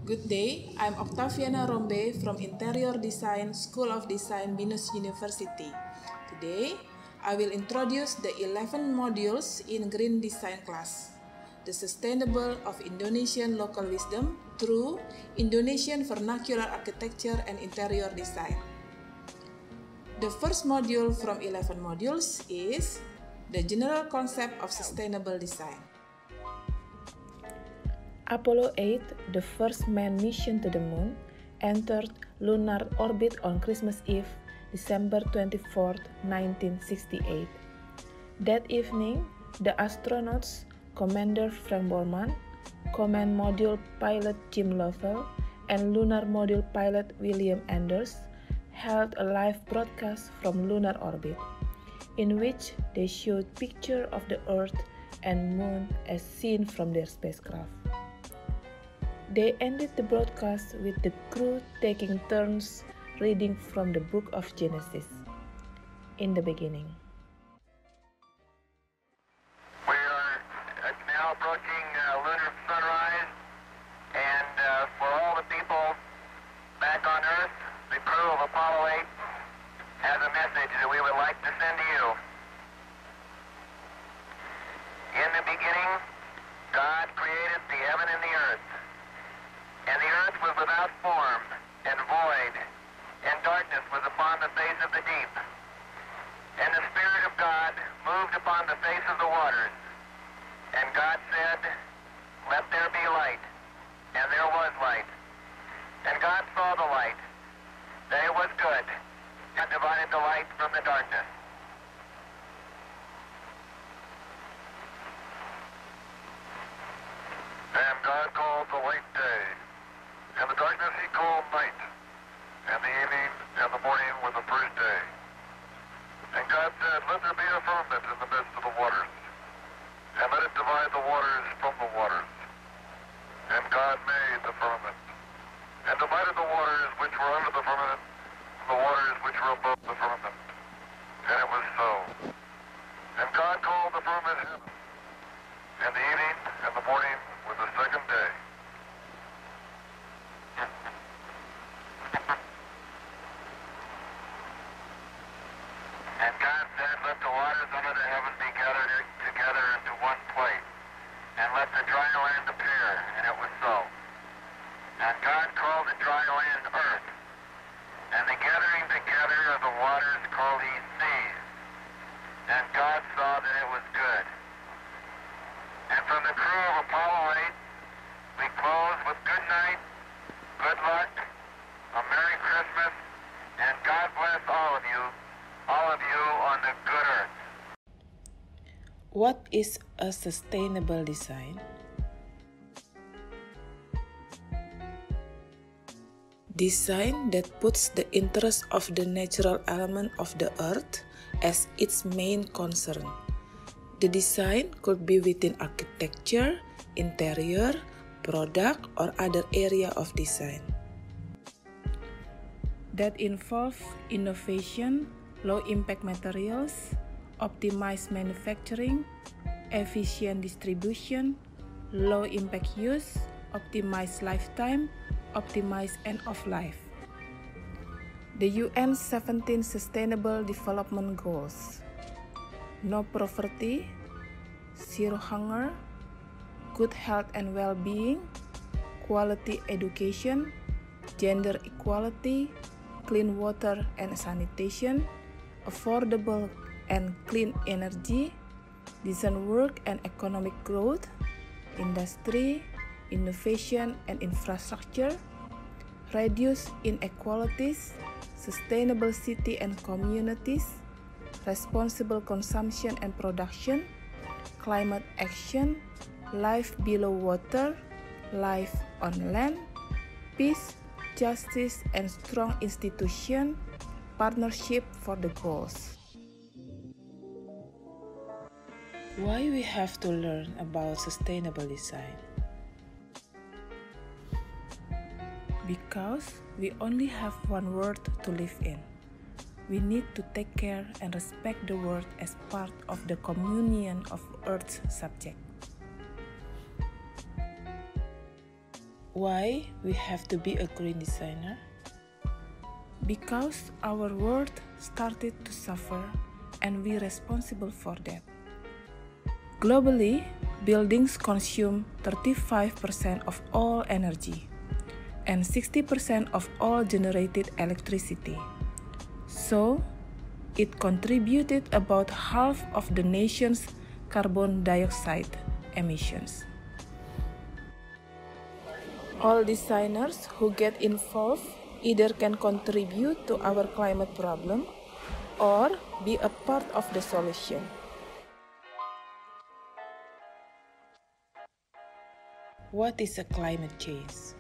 Good day, I'm Octaviana Rombe from Interior Design, School of Design, Binus University. Today, I will introduce the 11 modules in Green Design class. The Sustainable of Indonesian Local Wisdom through Indonesian Vernacular Architecture and Interior Design. The first module from 11 modules is the General Concept of Sustainable Design. Apollo 8, the first manned mission to the moon, entered lunar orbit on Christmas Eve, December 24, 1968. That evening, the astronauts, Commander Frank Borman, Command Module Pilot Jim Lovell, and Lunar Module Pilot William Anders held a live broadcast from lunar orbit, in which they showed pictures of the Earth and Moon as seen from their spacecraft. They ended the broadcast with the crew taking turns reading from the book of Genesis. In the beginning. We are now approaching lunar sunrise, and for all the people back on Earth, the crew of Apollo 8 has a message that we would like to send to you. In the beginning, God created the heaven and the earth. And the earth was without form and void, and darkness was upon the face of the deep. And the Spirit of God moved upon the face of the waters. And God said, "Let there be light." And there was light. And God saw the light, that it was good, and divided the light from the darkness. And God called the light day, and the darkness he called night, and the evening and the morning were the first day. And God said, "Let there be a firmament in the midst of the waters, and let it divide the waters from the waters." And God made the firmament, and divided the waters which were under the firmament from the waters which were above the firmament. And it was so. And God called the firmament heaven, and the evening and the morning were the second day. And God said, "Let the waters under the heaven be gathered together into one place, and let the dry land appear." And it was so. And God called the dry land earth, and the gathering together of the waters called he seas. And God saw that it was good. And from the crew of Apollo 8, we close with good night, good luck, a Merry Christmas, and God bless all of you on the good earth. What is a sustainable design? Design that puts the interest of the natural element of the earth as its main concern. The design could be within architecture, interior, product, or other area of design. That involve innovation, low-impact materials, optimized manufacturing, efficient distribution, low-impact use, optimized lifetime, optimized end of life. The UN 17 Sustainable Development Goals: no poverty, zero hunger, good health and well-being, quality education, gender equality, clean water and sanitation, affordable and clean energy, decent work and economic growth, industry, innovation and infrastructure, reduce inequalities, sustainable city and communities, responsible consumption and production, climate action, life below water, life on land, peace, justice and strong institution, partnership for the goals. Why we have to learn about sustainable design? Because we only have one world to live in. We need to take care and respect the world as part of the communion of Earth's subject. Why we have to be a green designer? Because our world started to suffer and we're responsible for that. Globally, buildings consume 35% of all energy and 60% of all generated electricity. So, it contributed about half of the nation's carbon dioxide emissions. All designers who get involved either can contribute to our climate problem or be a part of the solution. What is a climate change?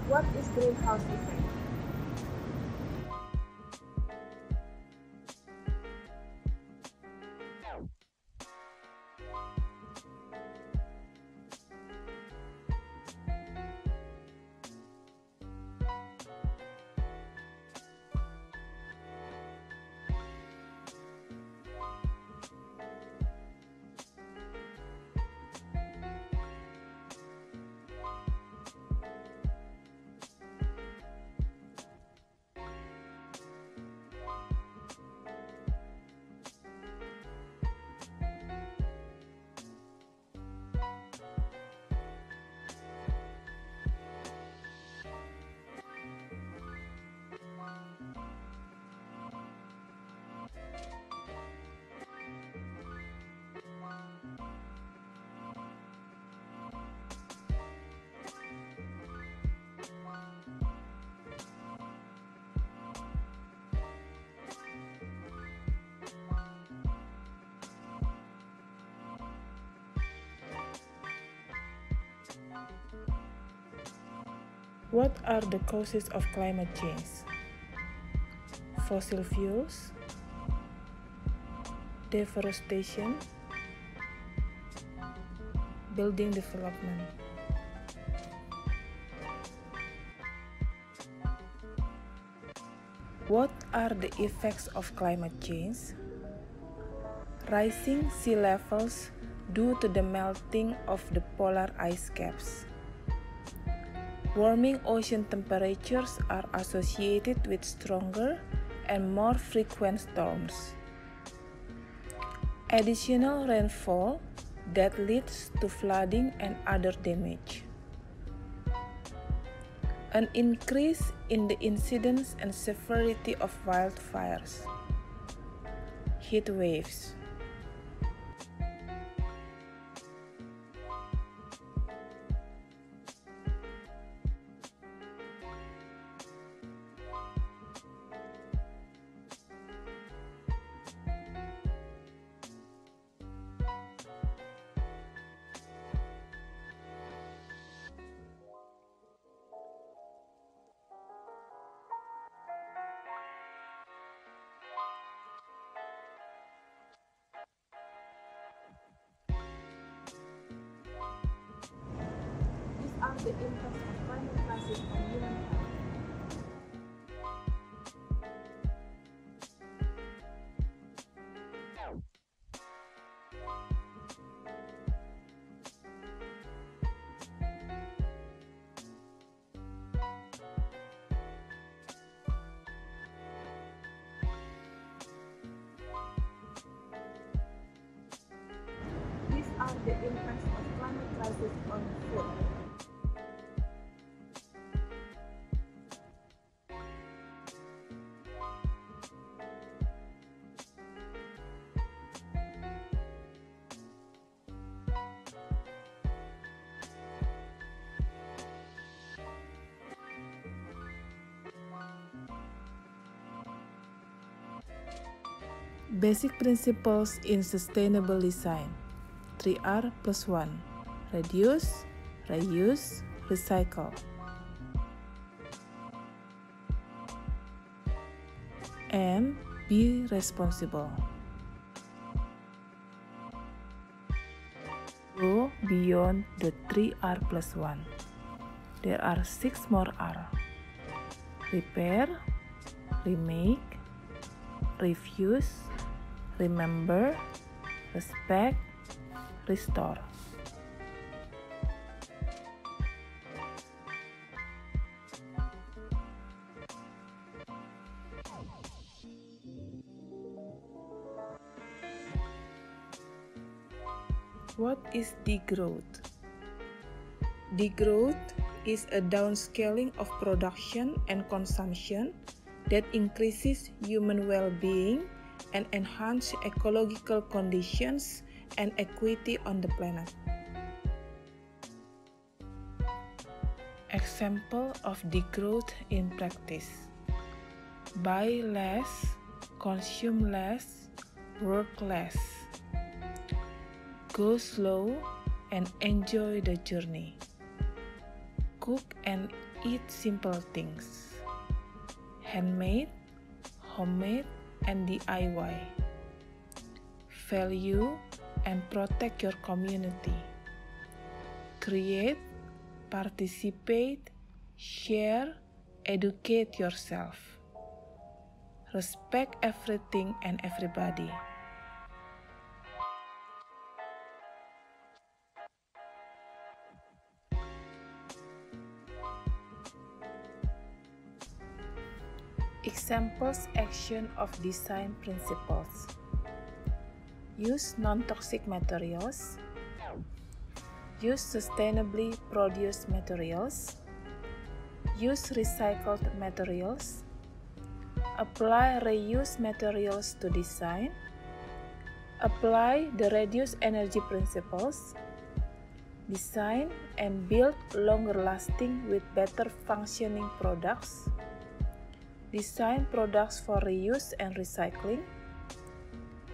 What is greenhouse effect? What are the causes of climate change? Fossil fuels, deforestation, building development. What are the effects of climate change? Rising sea levels due to the melting of the polar ice caps. Warming ocean temperatures are associated with stronger and more frequent storms. Additional rainfall that leads to flooding and other damage. An increase in the incidence and severity of wildfires. Heat waves. These are the impacts of climate crisis on human health. These are the impacts of climate crisis on food. Basic principles in sustainable design. 3R+1. Reduce, reuse, recycle. And be responsible. Go beyond the 3R+1. There are 6 more R. Repair, remake, refuse, remember, respect, restore. What is degrowth? Degrowth is a downscaling of production and consumption that increases human well-being and enhances ecological conditions and equity on the planet. Example of degrowth in practice: buy less, consume less, work less. Go slow and enjoy the journey. Cook and eat simple things. Handmade, homemade, and DIY. Value and protect your community. Create, participate, share, educate yourself. Respect everything and everybody. Examples action of design principles: use non-toxic materials, use sustainably produced materials, use recycled materials, apply reuse materials to design, apply the reduce energy principles, design and build longer lasting with better functioning products, design products for reuse and recycling,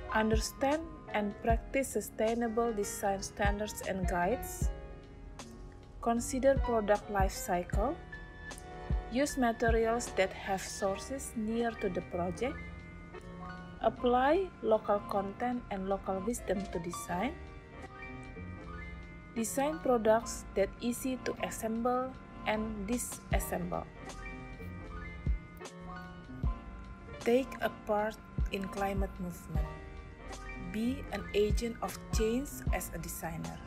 understand and practice sustainable design standards and guides, consider product life cycle, use materials that have sources near to the project, apply local content and local wisdom to design, design products that easy to assemble and disassemble. Take a part in climate movement. Be an agent of change as a designer.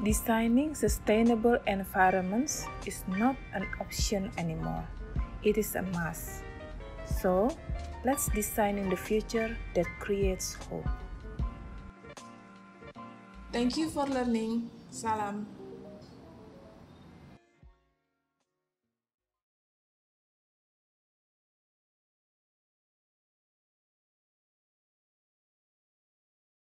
Designing sustainable environments is not an option anymore. It is a must. So, let's design in the future that creates hope. Thank you for learning. Salam.